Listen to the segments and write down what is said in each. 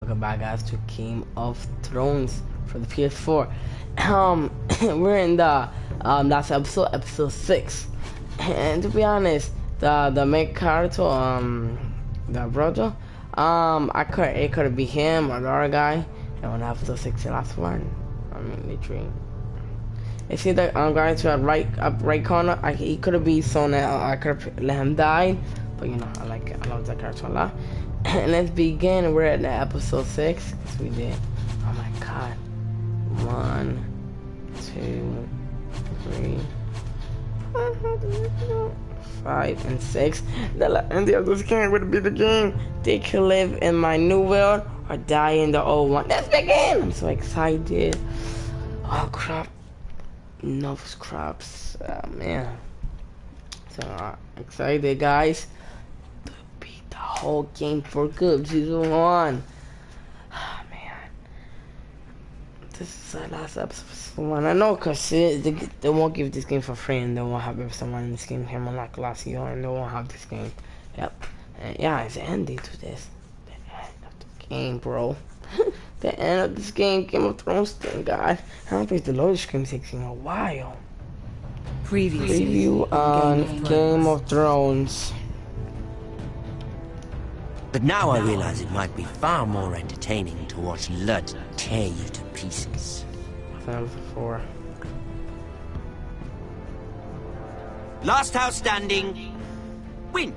Welcome back, guys, to Game of Thrones for the PS4. We're in the last episode 6, and to be honest, the main character, the brother, it could be him or the other guy. And on episode 6, the last one, I mean, literally. You see the guy to the right corner. He could be someone that I could let him die, but you know, I love that character a lot. And let's begin. We're at episode 6. Yes, we did. Oh my god. 1, 2, 3, 5, and 6. The end of this game would be the game. They can live in my new world or die in the old one. Let's begin. I'm so excited. Oh crap. Enough scraps. Man. So excited, guys. Whole game for good, season 1. Oh, man, this is the last episode for one. I know, cause they won't give this game for free, and they won't have someone in this game can unlock last year, and they won't have this game. Yep, and yeah, it's the ending to this. The end of the game, bro. The end of this game, Game of Thrones thing, God. I don't think the loading screen taking a while. Preview on Game of Thrones. But now I realize it might be far more entertaining to watch Lud tear you to pieces. That was 4. Last house standing wins.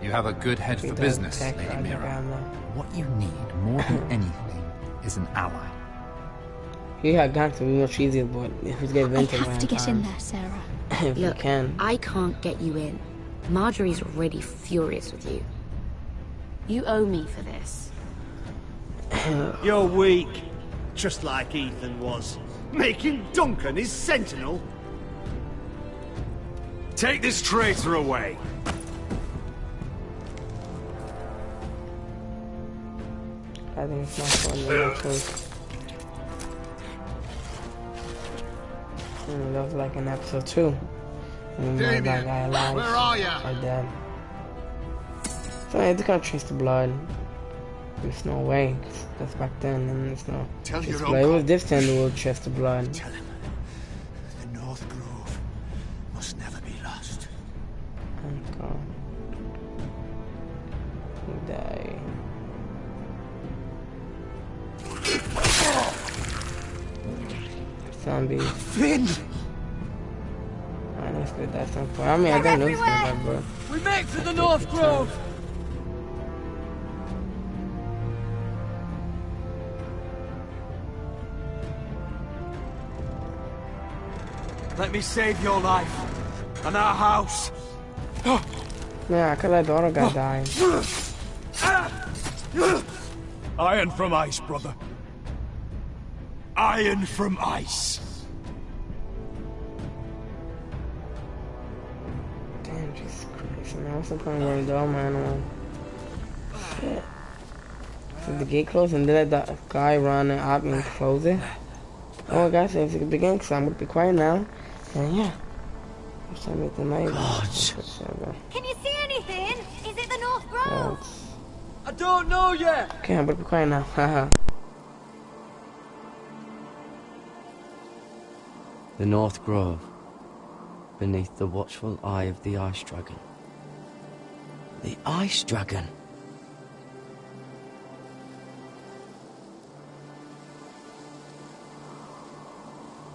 You have a good head for business, Lady Mira. What you need more than anything is an ally. He had gone to be much easier, but who's getting I have to get in there, Sarah. If you can. I can't get you in. Marjorie's already furious with you. You owe me for this. You're weak. Just like Ethan was. Making Duncan his sentinel. Take this traitor away. I think it's not fun actually. That was like in episode 2. Damien, that guy alive where are ya? or dead. So I just gotta trace the blood. There's no way. That's back then, and there's no. Tell your blood. It was this time we will trace the blood. Tell him. The North Grove must never be lost. And go. He died. Zombies. Finn! Alright, let's get that some point. I mean, I don't know this guy, bro. We make for the North Grove! Let me save your life and our house. Yeah, I could let the other guy die. Iron from ice, brother. Iron from ice. Damn, Jesus Christ, man. What's the point of going to my animal? Shit. So the gate closed and then let the guy run and out and close it. Oh, guys, it's the beginning, because I'm going to be quiet now. And yeah. God. Can you see anything? Is it the North Grove? I don't know yet. Okay, I'm going to be quiet now. Haha. The North Grove, beneath the watchful eye of the Ice Dragon. The Ice Dragon?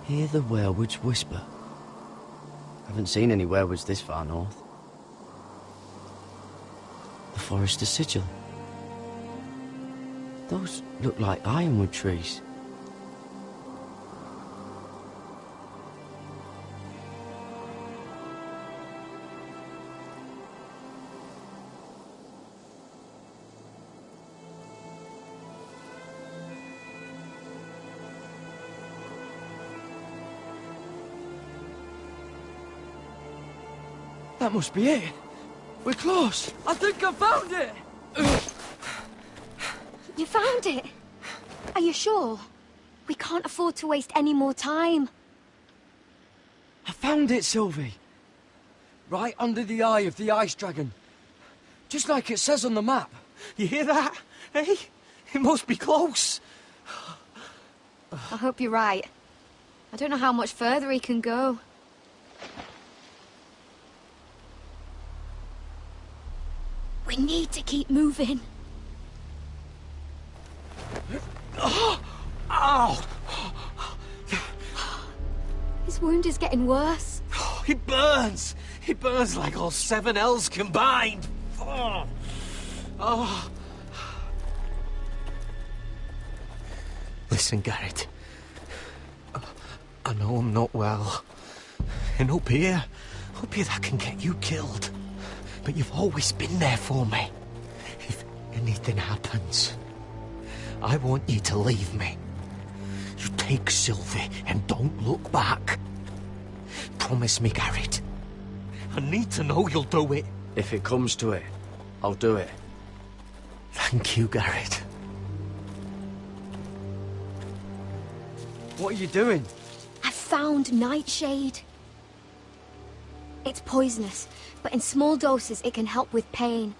Hear the werewolves whisper. Haven't seen any werewolves this far north. The Forester's Sigil. Those look like ironwood trees. That must be it. We're close. I think I found it. You found it? Are you sure? We can't afford to waste any more time. I found it, Sylvie. Right under the eye of the ice dragon. Just like it says on the map. You hear that? Hey? It must be close. I hope you're right. I don't know how much further he can go. We need to keep moving. Ow! His wound is getting worse. It burns! It burns like all 7 L's combined! Oh. Oh. Listen, Garrett. I know I'm not well. And up here that can get you killed. But you've always been there for me. If anything happens, I want you to leave me. You take Sylvie and don't look back. Promise me, Garrett. I need to know you'll do it. If it comes to it, I'll do it. Thank you, Garrett. What are you doing? I found nightshade. It's poisonous, but in small doses it can help with pain.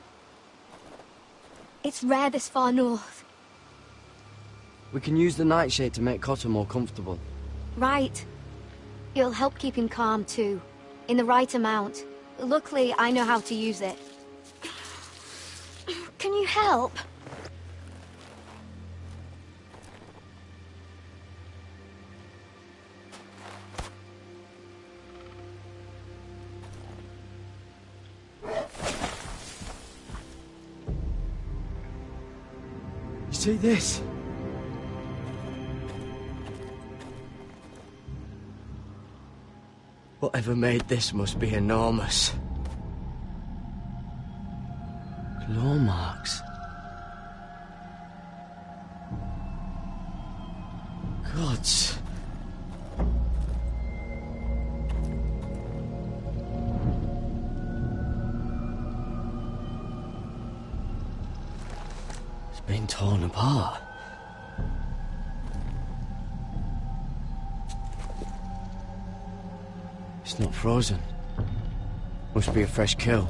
It's rare this far north. We can use the nightshade to make Cotter more comfortable. Right. It'll help keep him calm too, in the right amount. Luckily, I know how to use it. Can you help? You see this? Whatever made this must be enormous. Claw marks. Gods. It's been torn apart. It's not frozen. Must be a fresh kill.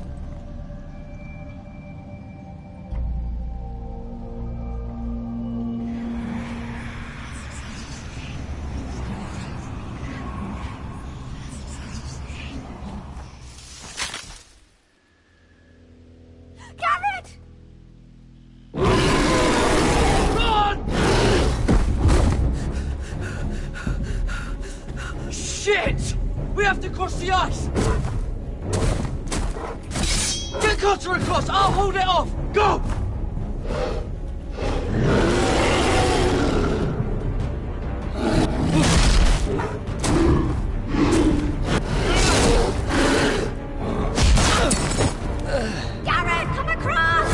Garrett! Shit! We have to cross the ice! Get Cotter across! I'll hold it off! Go! Garrett, come across!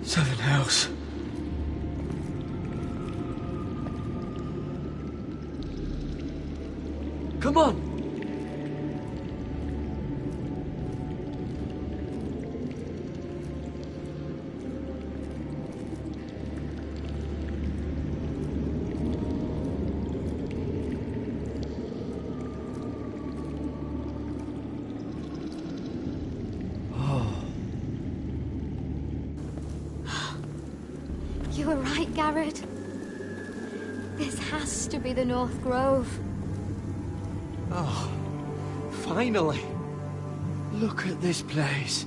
Seven Hells. Come on! You were right, Garrett. This has to be the North Grove. Oh, finally. Look at this place.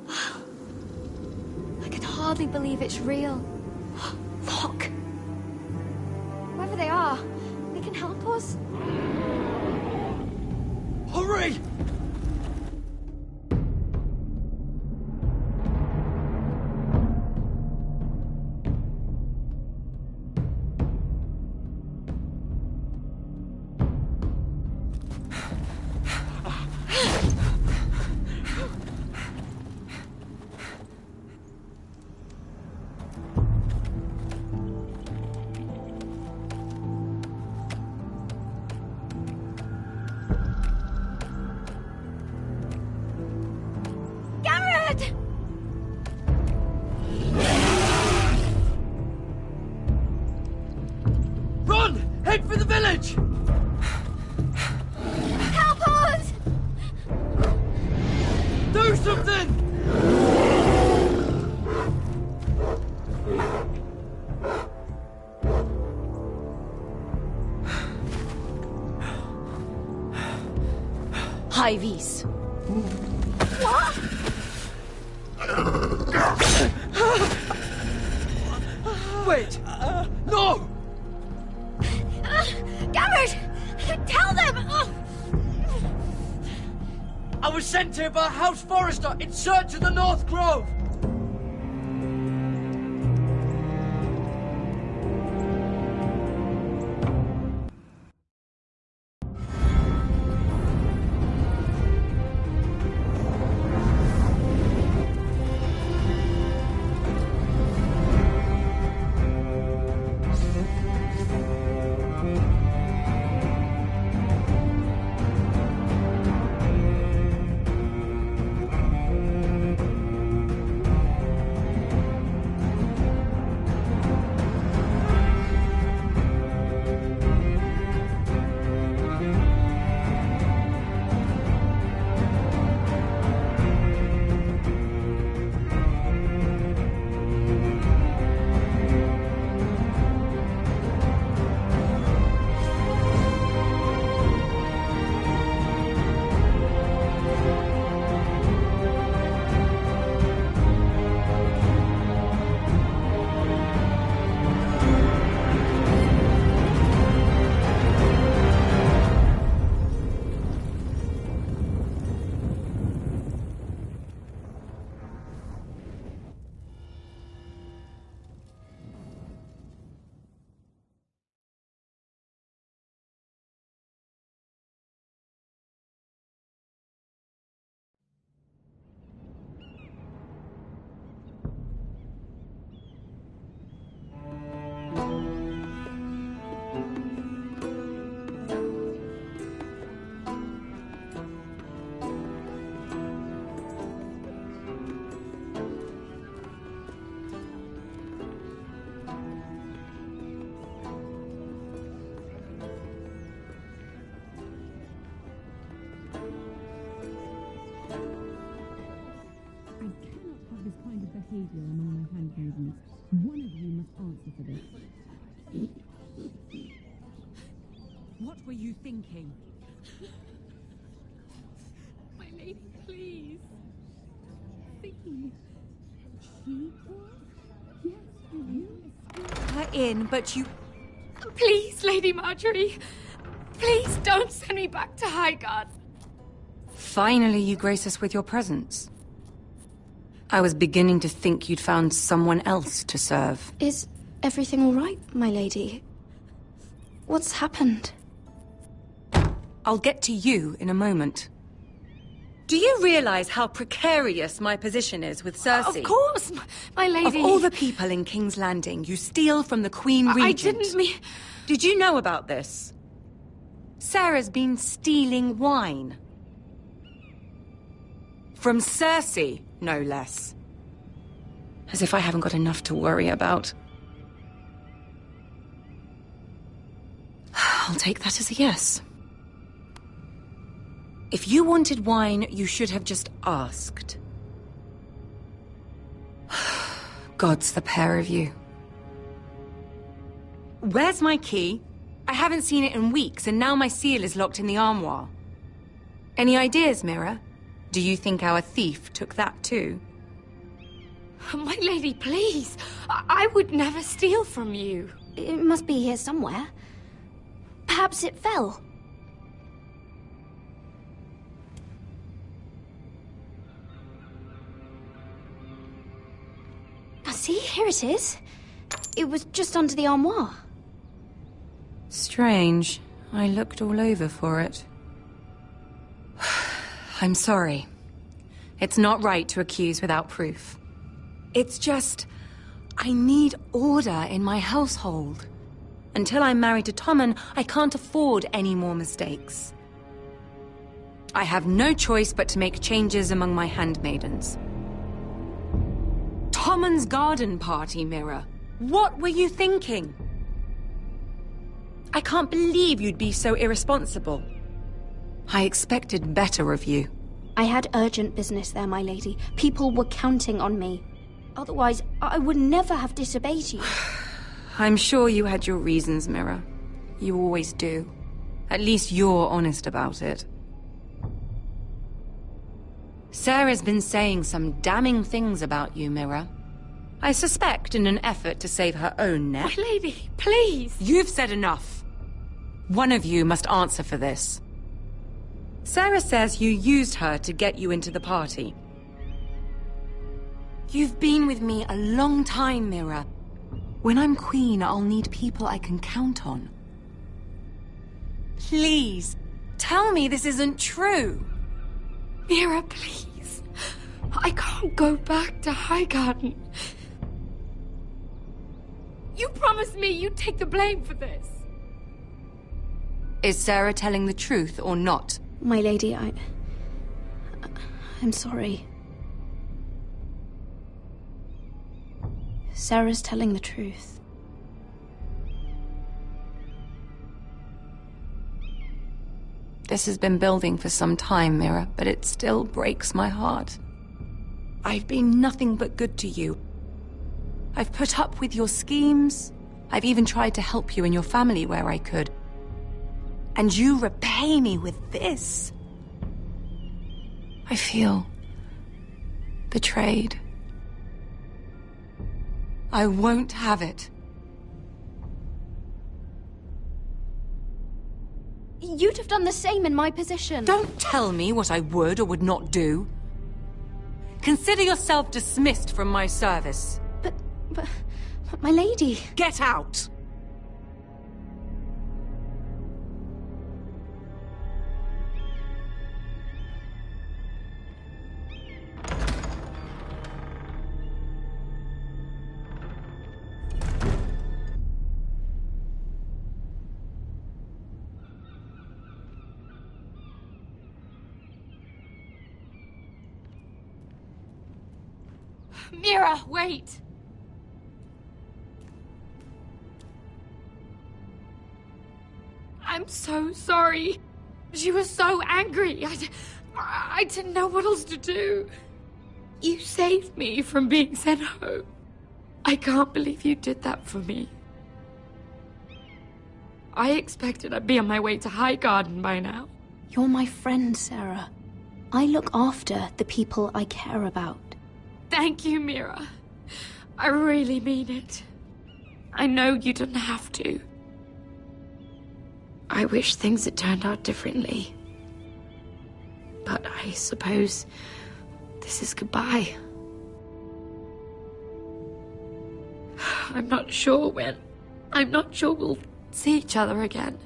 I can hardly believe it's real. Look! Whoever they are, they can help us. Hurry! high vis. What? Wait! No! Garrett! Tell them! I was sent here by House Forrester in search of the North Grove! behavior among my handmaidens. One of you must answer for this. What were you thinking? My lady, please. Thinking she was? Yes, you Her in, but you... Please, Lady Marjorie. Please don't send me back to Highgarden. Finally, you grace us with your presence. I was beginning to think you'd found someone else to serve. Is everything all right, my lady? What's happened? I'll get to you in a moment. Do you realize how precarious my position is with Cersei? Of course, my lady. Of all the people in King's Landing, you steal from the Queen Regent. I didn't mean... Did you know about this? Sarah's been stealing wine. From Cersei, no less. As if I haven't got enough to worry about. I'll take that as a yes. If you wanted wine, you should have just asked. Gods, the pair of you. Where's my key? I haven't seen it in weeks, and now my seal is locked in the armoire. Any ideas, Mira? Do you think our thief took that too? My lady, please. I would never steal from you. It must be here somewhere. Perhaps it fell. See, here it is. It was just under the armoire. Strange. I looked all over for it. I'm sorry. It's not right to accuse without proof. It's just... I need order in my household. Until I'm married to Tommen, I can't afford any more mistakes. I have no choice but to make changes among my handmaidens. Tommen's garden party, Mira. What were you thinking? I can't believe you'd be so irresponsible. I expected better of you. I had urgent business there, my lady. People were counting on me. Otherwise, I would never have disobeyed you. I'm sure you had your reasons, Mira. You always do. At least you're honest about it. Sarah's been saying some damning things about you, Mira. I suspect in an effort to save her own neck. My lady, please! You've said enough. One of you must answer for this. Sarah says you used her to get you into the party. You've been with me a long time, Mira. When I'm queen, I'll need people I can count on. Please, tell me this isn't true. Mira, please. I can't go back to Highgarden. You promised me you'd take the blame for this. Is Sarah telling the truth or not? My lady, I'm sorry. Sarah's telling the truth. This has been building for some time, Mira, but it still breaks my heart. I've been nothing but good to you. I've put up with your schemes. I've even tried to help you and your family where I could. And you repay me with this. I feel betrayed. I won't have it. You'd have done the same in my position. Don't tell me what I would or would not do. Consider yourself dismissed from my service. But my lady... Get out! Mira, wait! I'm so sorry. She was so angry. I didn't know what else to do. You saved me from being sent home. I can't believe you did that for me. I expected I'd be on my way to Highgarden by now. You're my friend, Sarah. I look after the people I care about. Thank you, Mira. I really mean it. I know you didn't have to. I wish things had turned out differently. But I suppose this is goodbye. I'm not sure when. I'm not sure we'll see each other again.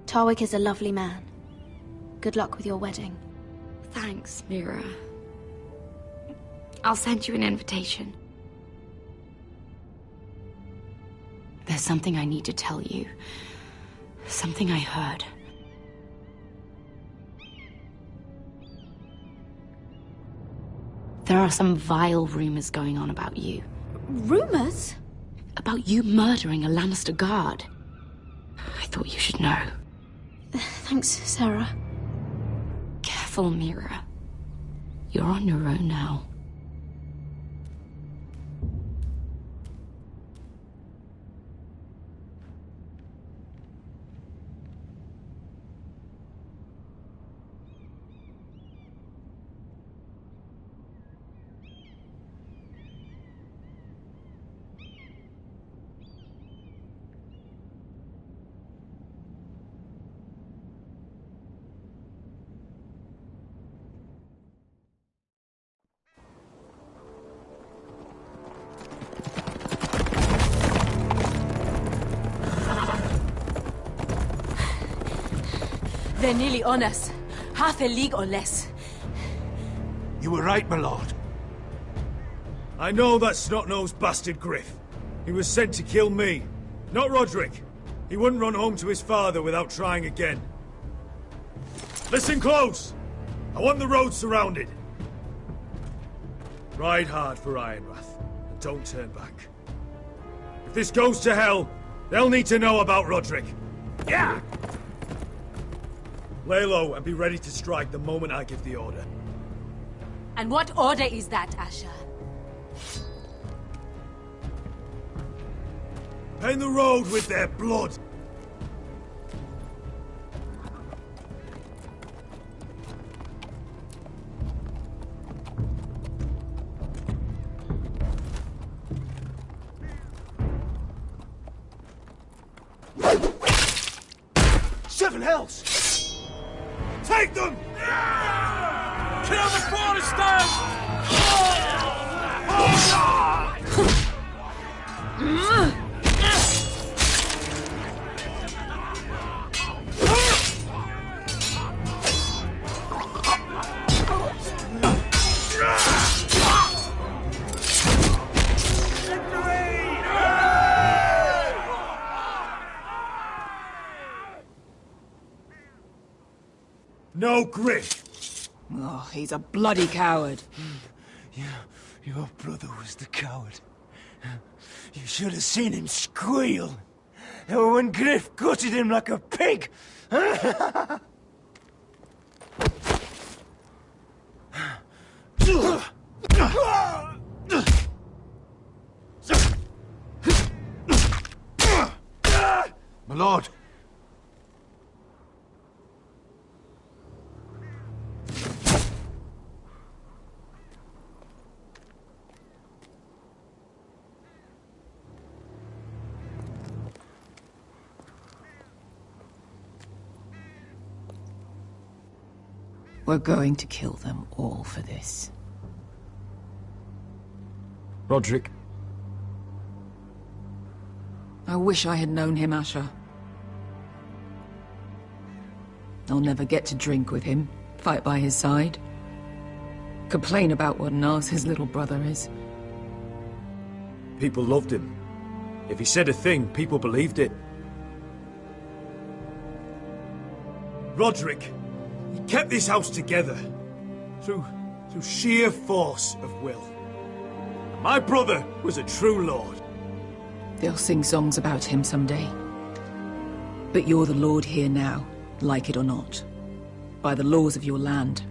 Tarwick is a lovely man. Good luck with your wedding. Thanks, Mira. I'll send you an invitation. There's something I need to tell you. Something I heard. There are some vile rumors going on about you. Rumors? About you murdering a Lannister guard. I thought you should know. Thanks, Sarah. Careful, Mira. You're on your own now. They're nearly on us. Half a league or less. You were right, my lord. I know that snot-nosed bastard Griff. He was sent to kill me, not Roderick. He wouldn't run home to his father without trying again. Listen close! I want the road surrounded. Ride hard for Ironrath, and don't turn back. If this goes to hell, they'll need to know about Roderick. Yeah! Lay low and be ready to strike the moment I give the order. And what order is that, Asher? Paint the road with their blood. hells! Take them! Kill the foresters! No Griff! Oh, he's a bloody coward. Your brother was the coward. You should have seen him squeal. When Griff gutted him like a pig. My lord. We're going to kill them all for this. Roderick. I wish I had known him, Asher. I'll never get to drink with him, fight by his side, complain about what an arse his little brother is. People loved him. If he said a thing, people believed it. Roderick, he kept this house together through sheer force of will. My brother was a true lord. They'll sing songs about him someday. But you're the lord here now, like it or not, by the laws of your land.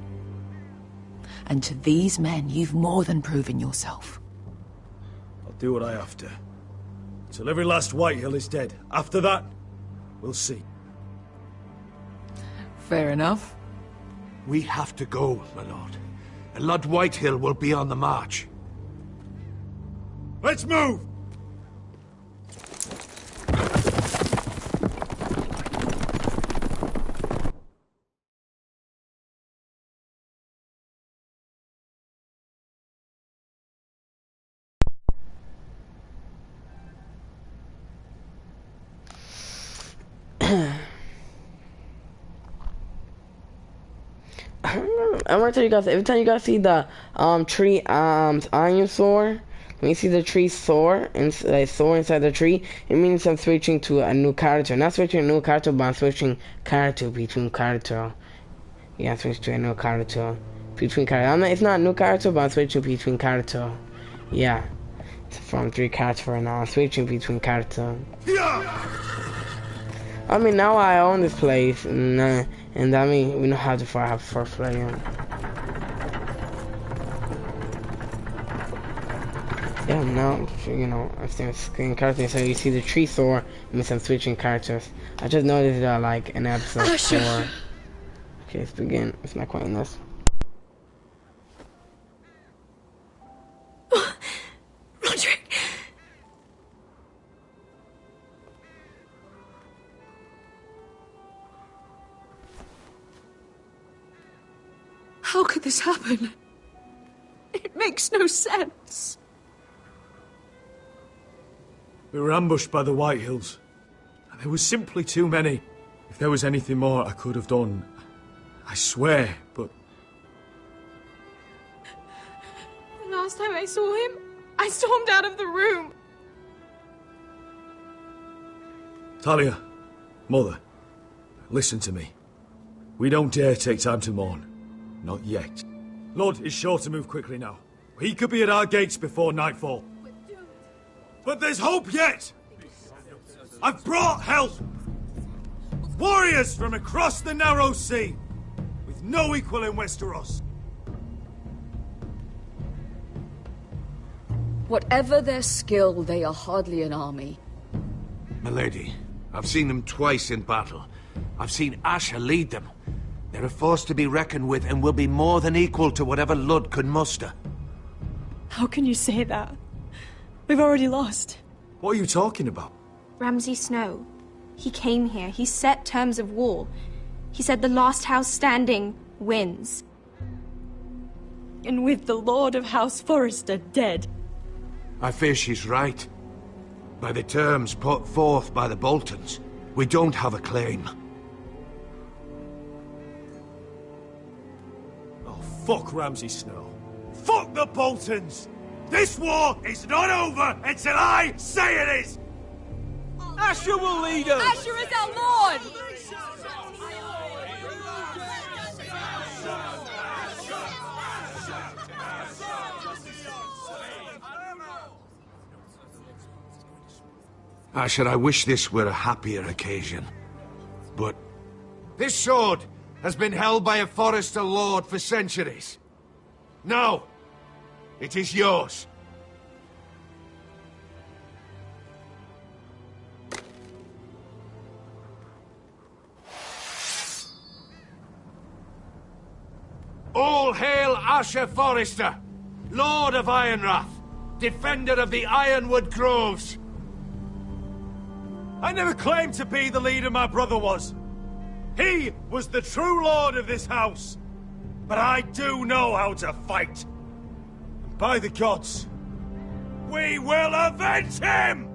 And to these men, you've more than proven yourself. I'll do what I have to. Till every last Whitehill is dead. After that, we'll see. Fair enough. We have to go, my lord. And Lord Whitehill will be on the march. Let's move! I want to tell you guys, every time you guys see the tree iron soar, when you see the tree soar and soar inside the tree, it means I'm switching to a new character. Not switching to a new character, but I'm switching character between character. Yeah, I'm switching to a new character between character. It's not a new character, but I'm switching between character. Yeah, it's from 3 characters right now. I'm switching between character. I mean, now I own this place, and I mean, we know how to fight for player. Yeah, now, you know, I'm still screen characters, so you see the tree soar, it means I'm switching characters. I just noticed that, like, in episode 4. Okay, let's begin. It's not quite in this. Roderick! How could this happen? It makes no sense. We were ambushed by the Whitehills, and there was simply too many. If there was anything more I could have done, I swear, but... The last time I saw him, I stormed out of the room. Talia, Mother, listen to me. We don't dare take time to mourn. Not yet. Lord is sure to move quickly now. He could be at our gates before nightfall. But there's hope yet! I've brought help! Warriors from across the narrow sea, with no equal in Westeros. Whatever their skill, they are hardly an army. Milady, I've seen them twice in battle. I've seen Asher lead them. They're a force to be reckoned with and will be more than equal to whatever Lud could muster. How can you say that? We've already lost. What are you talking about? Ramsay Snow. He came here, he set terms of war. He said the last house standing wins. And with the Lord of House Forrester dead. I fear she's right. By the terms put forth by the Boltons, we don't have a claim. Oh, fuck Ramsay Snow. Fuck the Boltons! This war is not over until I say it is! Asher will lead us! Asher is our lord! Asher, I wish this were a happier occasion. But this sword has been held by a Forrester lord for centuries. Now, it is yours. All hail Asher Forrester, Lord of Ironrath, defender of the Ironwood Groves. I never claimed to be the leader my brother was. He was the true lord of this house. But I do know how to fight. And by the gods, we will avenge him!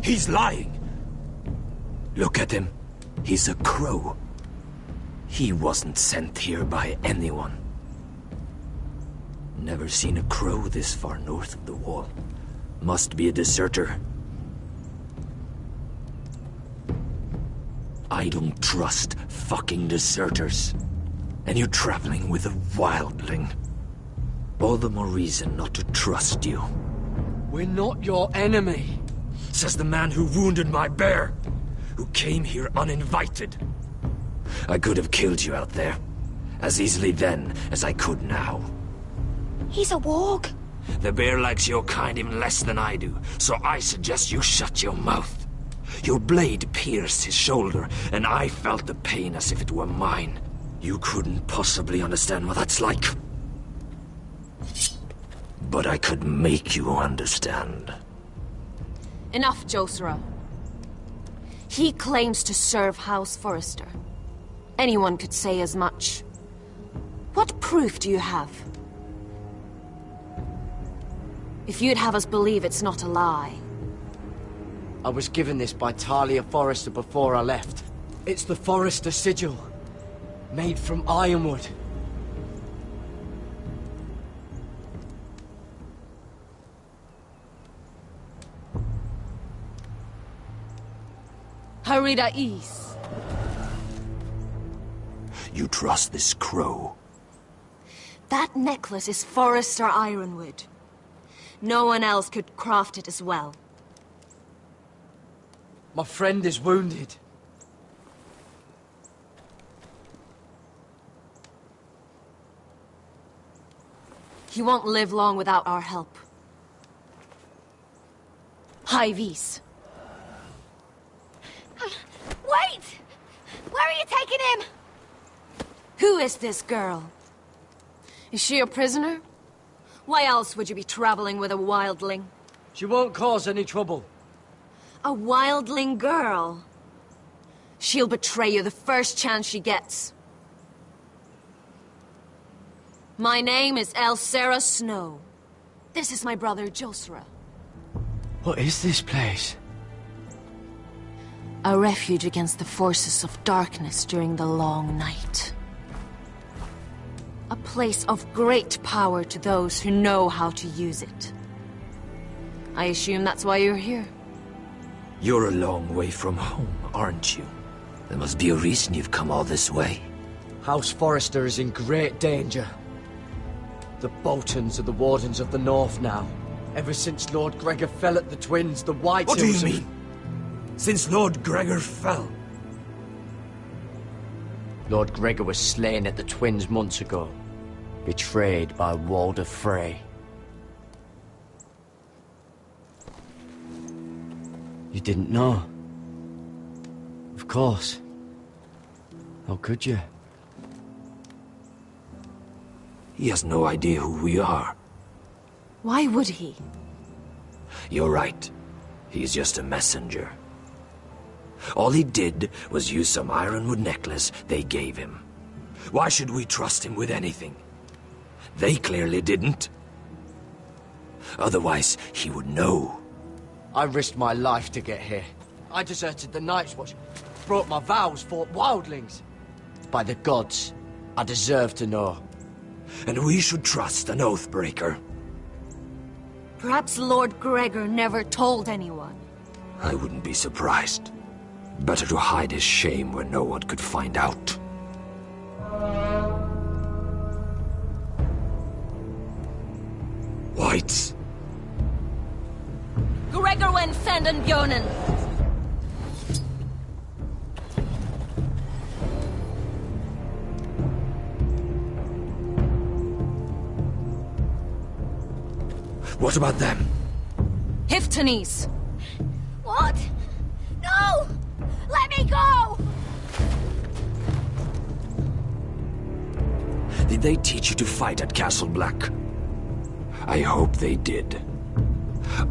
He's lying. Look at him. He's a crow. He wasn't sent here by anyone. Never seen a crow this far north of the wall. Must be a deserter. I don't trust fucking deserters. And you're traveling with a wildling. All the more reason not to trust you. We're not your enemy. Says the man who wounded my bear, who came here uninvited. I could have killed you out there, as easily then as I could now. He's a warg. The bear likes your kind even less than I do, so I suggest you shut your mouth. Your blade pierced his shoulder, and I felt the pain as if it were mine. You couldn't possibly understand what that's like. But I could make you understand. Enough, Josera. He claims to serve House Forrester. Anyone could say as much. What proof do you have? If you'd have us believe it's not a lie. I was given this by Talia Forrester before I left. It's the Forrester sigil, made from ironwood. Harida East. You trust this crow? That necklace is Forrester Ironwood. No one else could craft it as well. My friend is wounded. He won't live long without our help. High Vis. Wait! Where are you taking him? Who is this girl? Is she a prisoner? Why else would you be traveling with a wildling? She won't cause any trouble. A wildling girl? She'll betray you the first chance she gets. My name is Elsera Snow. This is my brother, Josera. What is this place? A refuge against the forces of darkness during the long night. A place of great power to those who know how to use it. I assume that's why you're here. You're a long way from home, aren't you? There must be a reason you've come all this way. House Forrester is in great danger. The Boltons are the Wardens of the North now. Ever since Lord Gregor fell at the Twins, the White What do you Hills mean? Since Lord Gregor fell? Lord Gregor was slain at the Twins months ago. Betrayed by Walder Frey. You didn't know? Of course. How could you? He has no idea who we are. Why would he? You're right. He's just a messenger. All he did was use some ironwood necklace they gave him. Why should we trust him with anything? They clearly didn't. Otherwise, he would know. I risked my life to get here. I deserted the Night's Watch, broke my vows, fought wildlings. By the gods, I deserve to know. And we should trust an oathbreaker. Perhaps Lord Gregor never told anyone. I wouldn't be surprised. Better to hide his shame where no one could find out. Whites. Gregor went Sanden Björnen. What about them? Hiftanes. What? No! Let me go! Did they teach you to fight at Castle Black? I hope they did.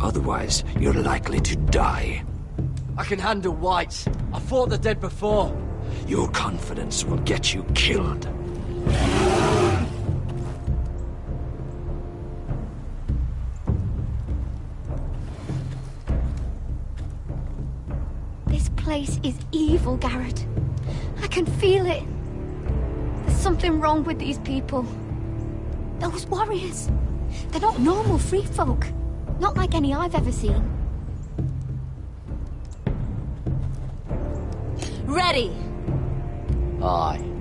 Otherwise, you're likely to die. I can handle whites. I fought the dead before. Your confidence will get you killed. This place is evil, Garrett. I can feel it. There's something wrong with these people. Those warriors. They're not normal free folk. Not like any I've ever seen. Ready. Aye.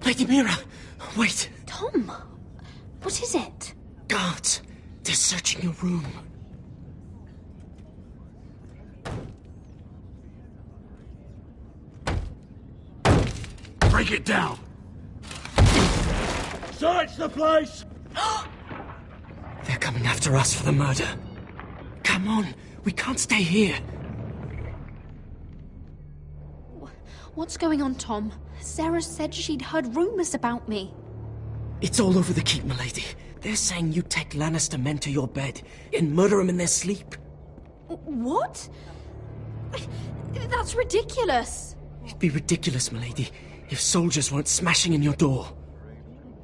Lady Mira, wait. Tom, what is it? Guards, they're searching your room. Break it down! Search the place! They're coming after us for the murder. Come on, we can't stay here. What's going on, Tom? Sarah said she'd heard rumors about me. It's all over the keep, milady. They're saying you take Lannister men to your bed and murder them in their sleep. What? That's ridiculous. It'd be ridiculous, milady, if soldiers weren't smashing in your door.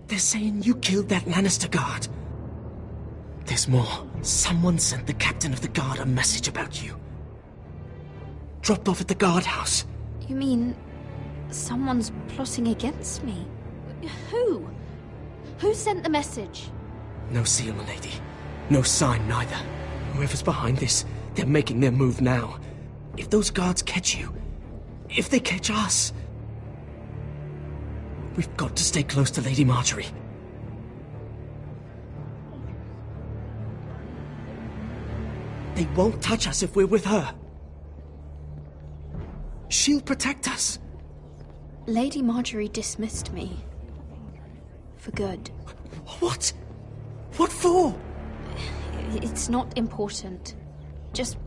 They're saying you killed that Lannister guard. There's more. Someone sent the captain of the guard a message about you. Dropped off at the guardhouse. You mean someone's plotting against me? Who? Who sent the message? No seal, milady. No sign, neither. Whoever's behind this, they're making their move now. If those guards catch you, if they catch us, we've got to stay close to Lady Marjorie. They won't touch us if we're with her. She'll protect us. Lady Marjorie dismissed me. For good. What? What for? It's not important. Just...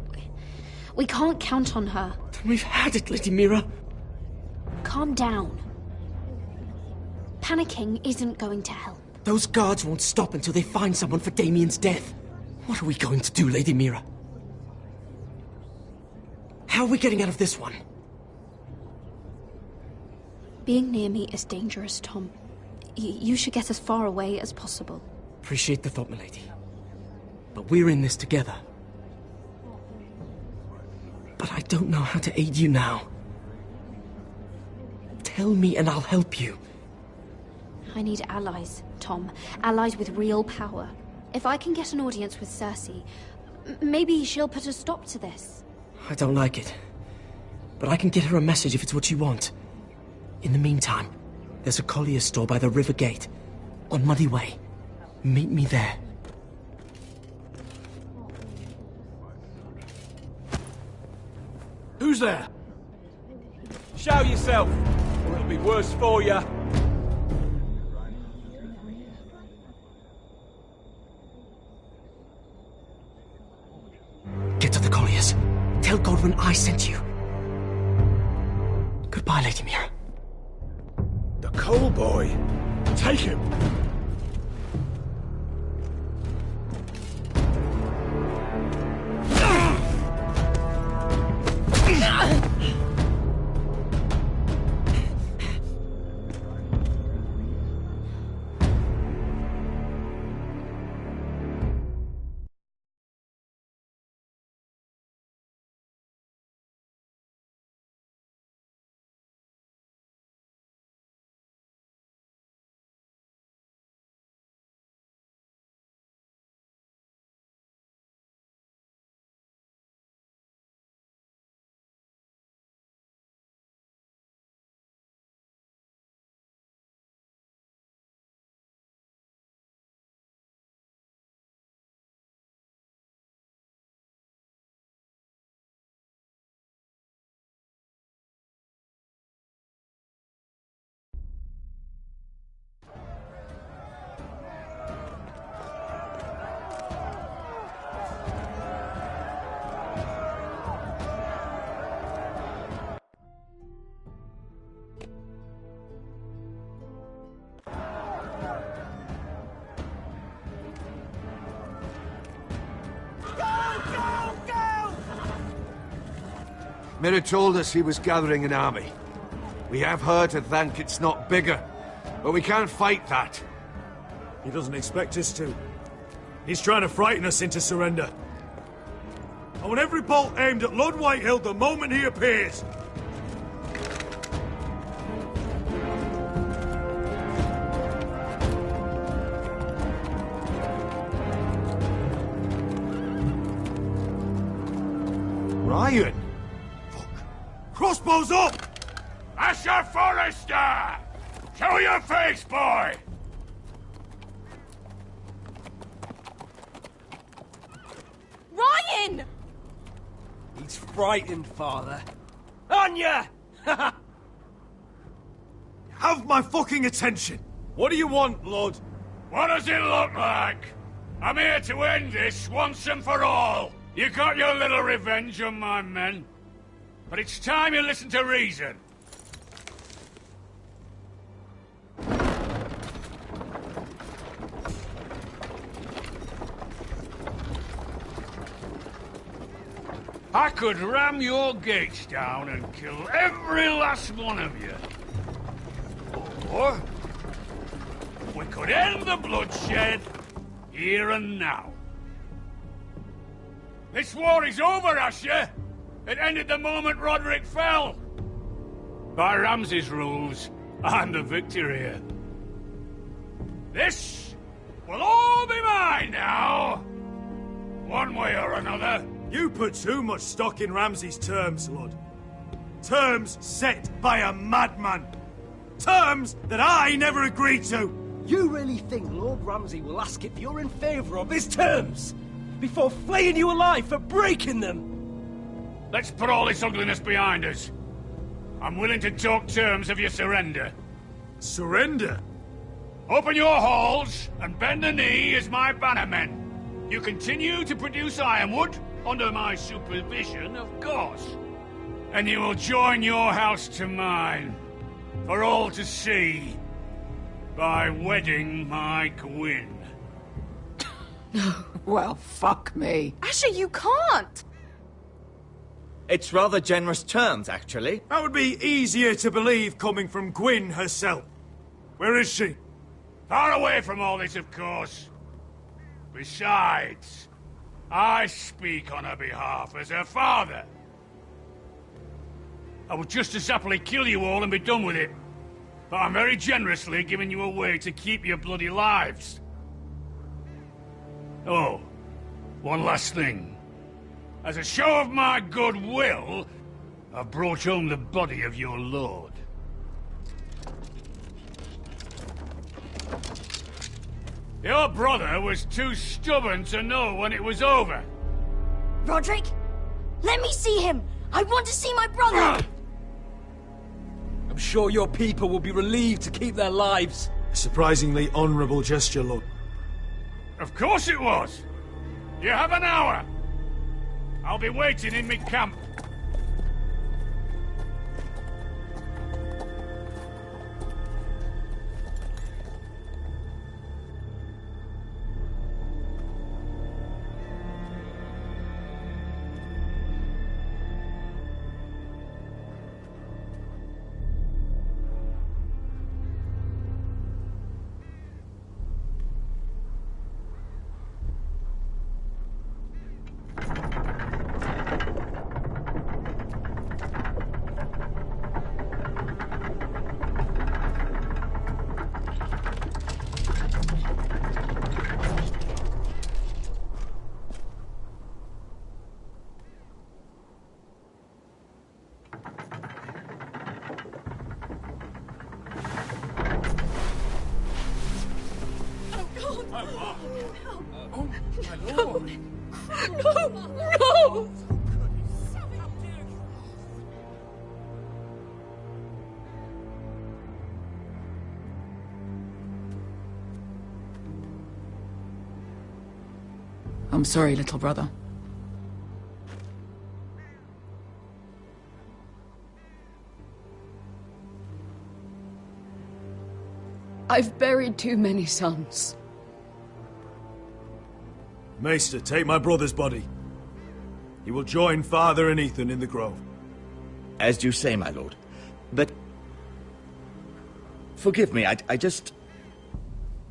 we can't count on her. Then we've had it, Lady Mira. Calm down. Panicking isn't going to help. Those guards won't stop until they find someone for Damien's death. What are we going to do, Lady Mira? How are we getting out of this one? Being near me is dangerous, Tom. You should get as far away as possible. Appreciate the thought, milady. But we're in this together. But I don't know how to aid you now. Tell me and I'll help you. I need allies, Tom. Allies with real power. If I can get an audience with Cersei, maybe she'll put a stop to this. I don't like it. But I can get her a message if it's what you want. In the meantime, there's a collier's store by the river gate. On Muddy Way. Meet me there. Who's there? Show yourself, or it'll be worse for you. Get to the colliers. Tell Godwin I sent you. Goodbye, Lady Mira. The Coal Boy. Take him. Mira told us he was gathering an army. We have her to thank it's not bigger, but we can't fight that. He doesn't expect us to. He's trying to frighten us into surrender. I want every bolt aimed at Lord Whitehill the moment he appears. Ryan! Crossbows up! Asher Forrester! Show your face, boy! Ryan! He's frightened, Father. Anya! Have my fucking attention! What do you want, Lord? What does it look like? I'm here to end this once and for all. You got your little revenge on my men. But it's time you listen to reason. I could ram your gates down and kill every last one of you. Or we could end the bloodshed here and now. This war is over, Asher. It ended the moment Roderick fell. By Ramsay's rules, I'm the victor here. This will all be mine now. One way or another. You put too much stock in Ramsay's terms, Lord. Terms set by a madman. Terms that I never agreed to. You really think Lord Ramsay will ask if you're in favor of his terms before flaying you alive for breaking them? Let's put all this ugliness behind us. I'm willing to talk terms of your surrender. Surrender? Open your halls and bend the knee as my bannermen. You continue to produce ironwood, under my supervision, of course. And you will join your house to mine, for all to see, by wedding my Gwyn. No. Well, fuck me. Asher, you can't! It's rather generous terms, actually. That would be easier to believe coming from Gwyn herself. Where is she? Far away from all this, of course. Besides, I speak on her behalf as her father. I would just as happily kill you all and be done with it. But I'm very generously giving you a way to keep your bloody lives. Oh, one last thing. As a show of my goodwill, I've brought home the body of your lord. Your brother was too stubborn to know when it was over. Roderick? Let me see him! I want to see my brother! I'm sure your people will be relieved to keep their lives. A surprisingly honourable gesture, Lord. Of course it was! You have an hour! I'll be waiting in mid-camp. No! I'm sorry, little brother. I've buried too many sons. Maester, take my brother's body. He will join father and Ethan in the grove. As you say, my lord. But... forgive me, I just...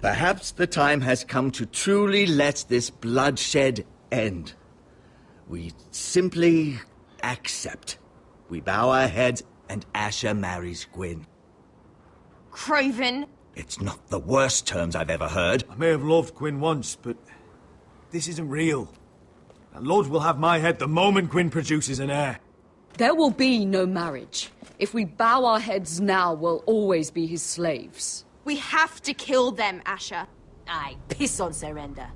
Perhaps the time has come to truly let this bloodshed end. We simply accept. We bow our heads and Asher marries Gwyn. Craven! It's not the worst terms I've ever heard. I may have loved Gwyn once, but this isn't real. And Lord will have my head the moment Gwyn produces an heir. There will be no marriage. If we bow our heads now, we'll always be his slaves. We have to kill them, Asher. Aye, piss on surrender.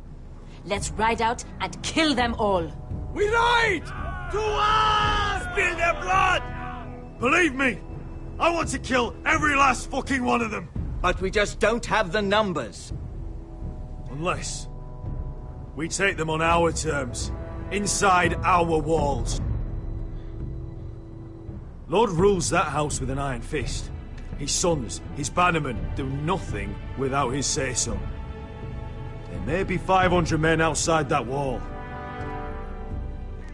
Let's ride out and kill them all. We ride! To us! Spill their blood! Believe me, I want to kill every last fucking one of them. But we just don't have the numbers. Unless we take them on our terms, inside our walls. Lord rules that house with an iron fist. His sons, his bannermen, do nothing without his say-so. There may be 500 men outside that wall.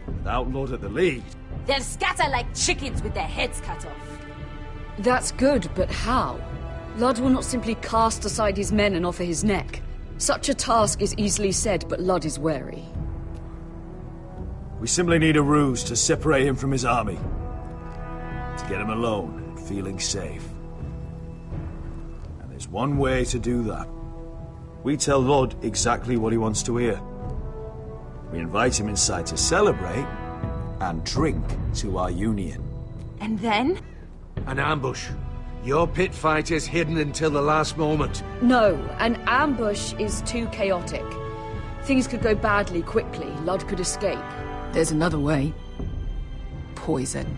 Without Lord at the lead... They'll scatter like chickens with their heads cut off. That's good, but how? Lud will not simply cast aside his men and offer his neck. Such a task is easily said, but Lud is wary. We simply need a ruse to separate him from his army. To get him alone and feeling safe. And there's one way to do that. We tell Lud exactly what he wants to hear. We invite him inside to celebrate and drink to our union. And then? An ambush. Your pit fight is hidden until the last moment. No, an ambush is too chaotic. Things could go badly quickly. Lud could escape. There's another way. Poison.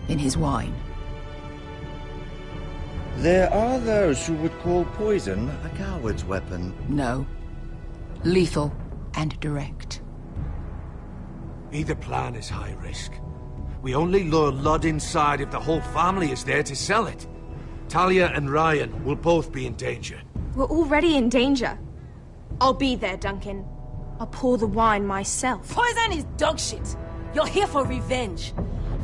In his wine. There are those who would call poison a coward's weapon. No. Lethal and direct. Either plan is high risk. We only lure Lud inside if the whole family is there to sell it. Talia and Ryan will both be in danger. We're already in danger. I'll be there, Duncan. I'll pour the wine myself. Poison is dog shit. You're here for revenge.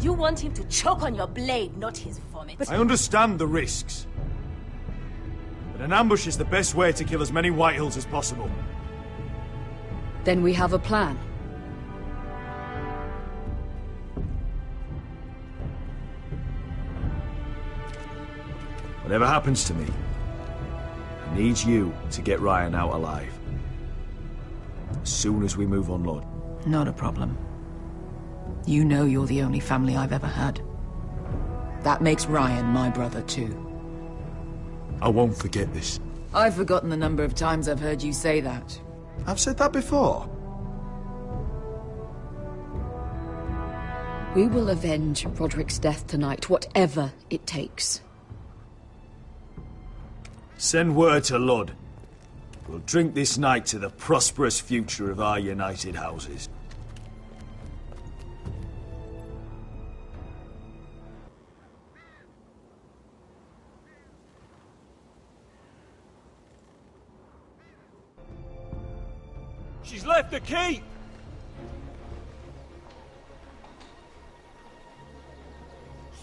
You want him to choke on your blade, not his vomit. I understand the risks. But an ambush is the best way to kill as many Whitehills as possible. Then we have a plan. Whatever happens to me, I need you to get Ryan out alive. As soon as we move on, Lord. Not a problem. You know you're the only family I've ever had. That makes Ryan my brother too. I won't forget this. I've forgotten the number of times I've heard you say that. I've said that before. We will avenge Roderick's death tonight, whatever it takes. Send word to Lud. We'll drink this night to the prosperous future of our united houses. She's left the keep!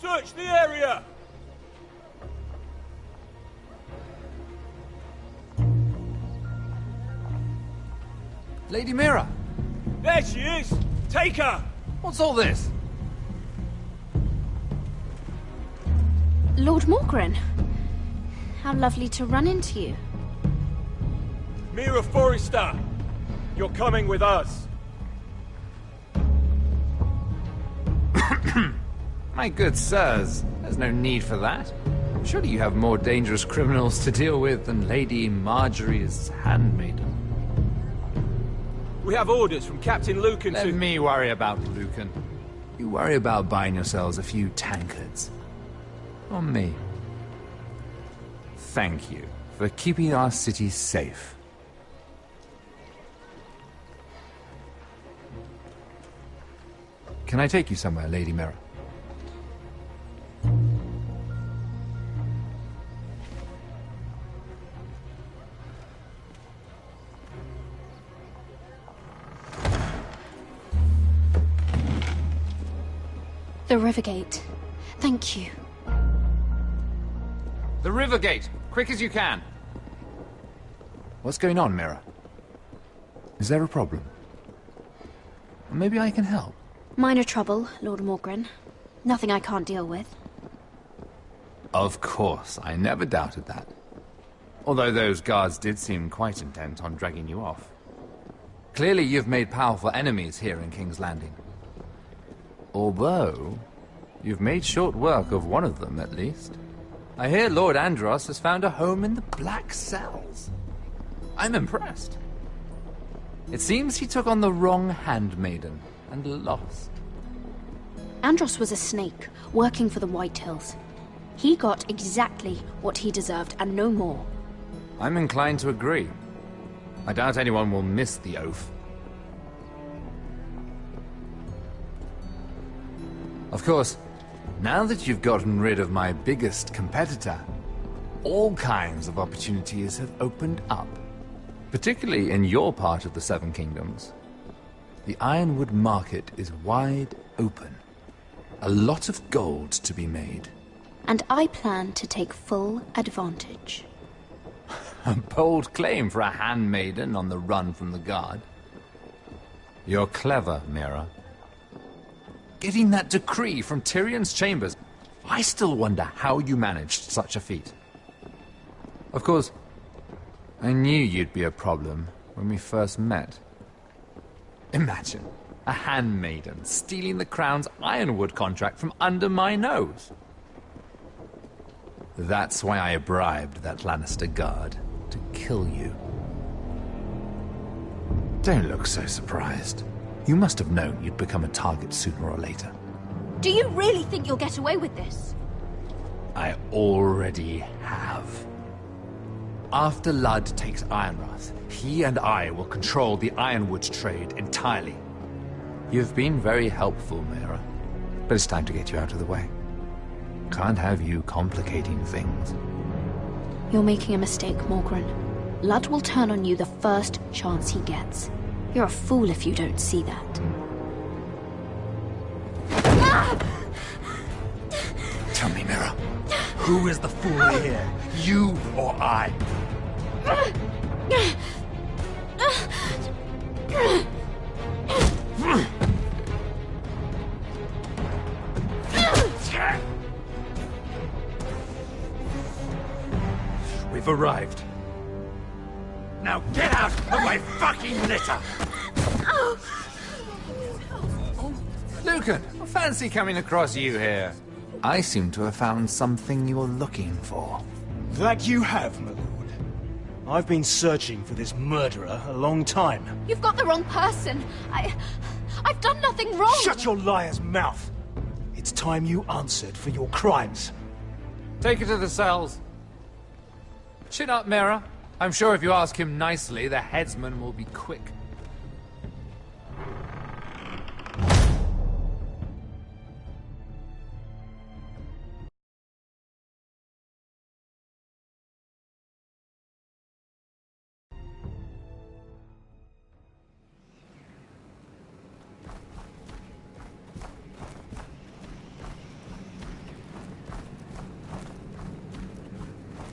Search the area! Lady Mira! There she is! Take her! What's all this? Lord Morgren. How lovely to run into you. Mira Forrester! You're coming with us. My good sirs, there's no need for that. Surely you have more dangerous criminals to deal with than Lady Marjorie's handmaiden. We have orders from Captain Lucan to... Let me worry about Lucan. You worry about buying yourselves a few tankards. On me. Thank you for keeping our city safe. Can I take you somewhere, Lady Mira? The Rivergate. Thank you. The Rivergate! Quick as you can! What's going on, Mira? Is there a problem? Or maybe I can help. Minor trouble, Lord Morgren. Nothing I can't deal with. Of course, I never doubted that. Although those guards did seem quite intent on dragging you off. Clearly you've made powerful enemies here in King's Landing. Although, you've made short work of one of them, at least. I hear Lord Andros has found a home in the Black Cells. I'm impressed. It seems he took on the wrong handmaiden and lost. Andros was a snake, working for the White Hills. He got exactly what he deserved, and no more. I'm inclined to agree. I doubt anyone will miss the oath. Of course, now that you've gotten rid of my biggest competitor, all kinds of opportunities have opened up. Particularly in your part of the Seven Kingdoms. The Ironwood market is wide open. A lot of gold to be made. And I plan to take full advantage. A bold claim for a handmaiden on the run from the guard. You're clever, Mira. Getting that decree from Tyrion's chambers, I still wonder how you managed such a feat. Of course, I knew you'd be a problem when we first met. Imagine a handmaiden stealing the Crown's Ironwood contract from under my nose. That's why I bribed that Lannister guard to kill you. Don't look so surprised. You must have known you'd become a target sooner or later. Do you really think you'll get away with this? I already have. After Ludd takes Ironrath, he and I will control the Ironwood trade entirely. You've been very helpful, Mira, but it's time to get you out of the way. Can't have you complicating things. You're making a mistake, Morgren. Ludd will turn on you the first chance he gets. You're a fool if you don't see that. Tell me, Mira, who is the fool here? You or I? arrived. Now get out of my fucking litter! Lucan, I fancy coming across you here. I seem to have found something you're looking for. That you have, my lord. I've been searching for this murderer a long time. You've got the wrong person. I've done nothing wrong. Shut your liar's mouth! It's time you answered for your crimes. Take her to the cells. Chin up, Mira. I'm sure if you ask him nicely, the headsman will be quick.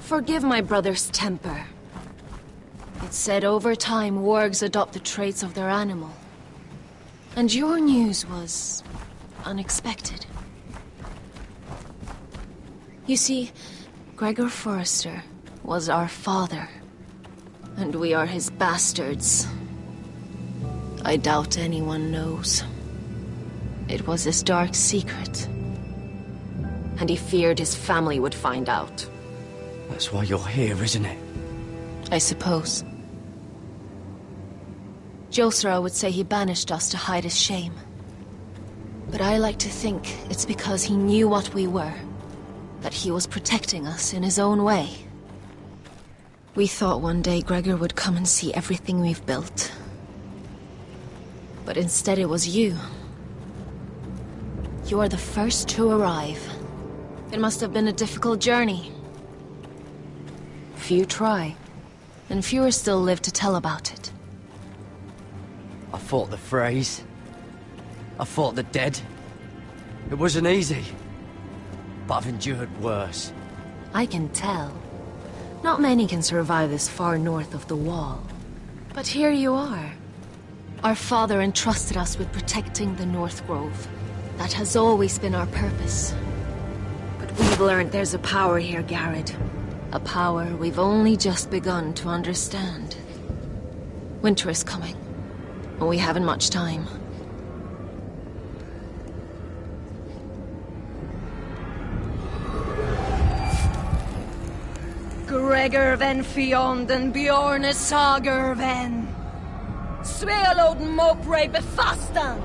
Forgive my brother's temper. It's said over time wargs adopt the traits of their animal. And your news was unexpected. You see, Gregor Forrester was our father, and we are his bastards. I doubt anyone knows. It was his dark secret, and he feared his family would find out. That's why you're here, isn't it? I suppose. Josra would say he banished us to hide his shame. But I like to think it's because he knew what we were, that he was protecting us in his own way. We thought one day Gregor would come and see everything we've built. But instead it was you. You are the first to arrive. It must have been a difficult journey. Few try, and fewer still live to tell about it. I fought the Freys. I fought the dead. It wasn't easy, but I've endured worse. I can tell. Not many can survive this far north of the Wall. But here you are. Our father entrusted us with protecting the North Grove. That has always been our purpose. But we've learned there's a power here, Garrett. A power we've only just begun to understand. Winter is coming, and we haven't much time. Gregor ven Fionden Bjorne Sager ven. Svealoden Mopre befastan.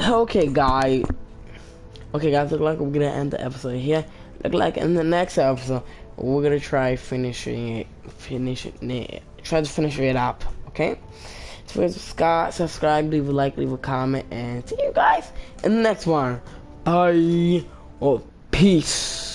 Okay, guys. Okay, guys. Look like we're gonna end the episode here. Look like in the next episode we're gonna try finishing it. Try to finish it up. Okay. So subscribe, leave a like, leave a comment, and see you guys in the next one. Bye. Or peace.